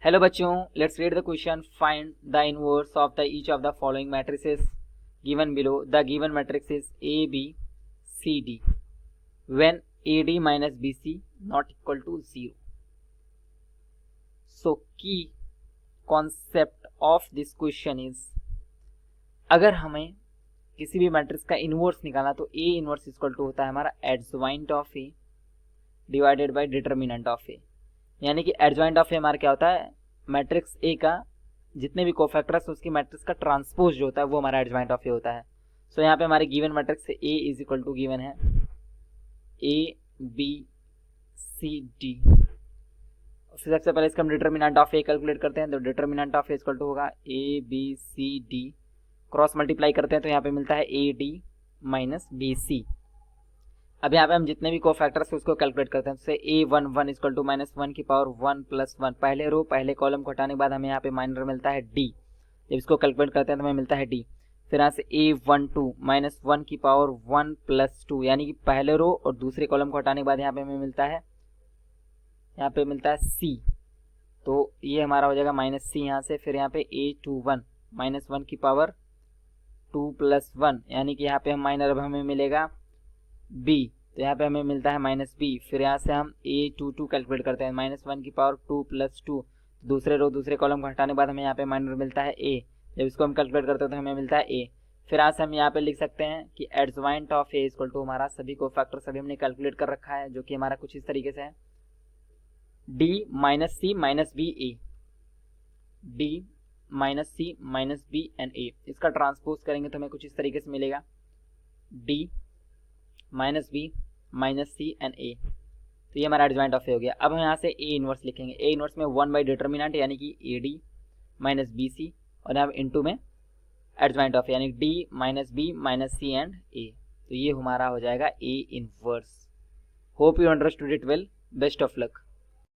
Hello बच्चों, let's read the question. Find the inverse of the each of the following matrices given below. The given matrix is A B C D when A D minus B C not equal to 0. So key concept of this question is, अगर हमें किसी भी matrix का inverse निकालना तो A inverse equal to होता है हमारा adjoint of A divided by determinant of A. यानी कि एडजॉइंट ऑफ ए हमारा क्या होता है, मैट्रिक्स ए का जितने भी कोफैक्टर्स उसकी मैट्रिक्स का ट्रांसपोज जो होता है वो हमारा एडजॉइंट ऑफ ए होता है. सो यहाँ पे हमारे given matrix A is equal to given है ए बी सी डी. सबसे पहले इसका हम डिटर्मिनेंट ऑफ ए कैलकुलेट करते हैं. तो determinant of A equal to होगा A B C D, cross multiply करते हैं तो यहाँ पे मिलता है A D minus B C. अब यहाँ पे हम जितने भी कोफैक्टर्स उसको कैलकुलेट करते हैं. जैसे A one one equal to minus one की पावर वन प्लस वन, पहले रो पहले कॉलम को हटाने के बाद हमें यहाँ पे माइनर मिलता है डी. जब इसको कैलकुलेट करते हैं तो हमें मिलता है डी. फिर यहाँ से ए वन टू माइनस वन की पावर वन प्लस टू, यानी कि पहले रो और दूसरे कॉलम को हटाने के बाद यहाँ पे हमें मिलता है सी. तो ये हमारा हो जाएगा माइनस सी यहाँ से. फिर यहाँ पे ए टू वन माइनस वन की पावर टू प्लस वन, यानी कि यहाँ पे हम माइनर अब हमें मिलेगा बी. तो यहाँ पे हमें मिलता है माइनस बी. फिर यहाँ से हम ए टू टू कैलकुलेट करते हैं, माइनस वन की पावर टू प्लस टू, दूसरे रो दूसरे कॉलम को हटाने के बाद हमें यहाँ पे माइनर मिलता है ए. जब इसको हम कैलकुलेट करते हैं तो हमें मिलता है ए. फिर यहाँ से हम यहाँ पे लिख सकते हैं कि adjoint of A equal to हमारा सभी को फैक्टर सभी हमने कैलकुलेट कर रखा है, जो कि हमारा कुछ इस तरीके से है D minus C minus B A, D minus C minus B and A. इसका ट्रांसपोज करेंगे तो हमें कुछ इस तरीके से मिलेगा D minus B minus C and A. तो ये हमारा एडजॉइंट ऑफ ए हो गया. अब हम यहाँ से ए इनवर्स लिखेंगे. ए इनवर्स में वन बाई डिटर्मिनेंट यानी कि A D minus B C, और यहाँ इनटू में एडजॉइंट ऑफ ए यानी D minus B minus C and A. तो ये हमारा हो जाएगा A inverse. Hope you understood it well. Best of luck.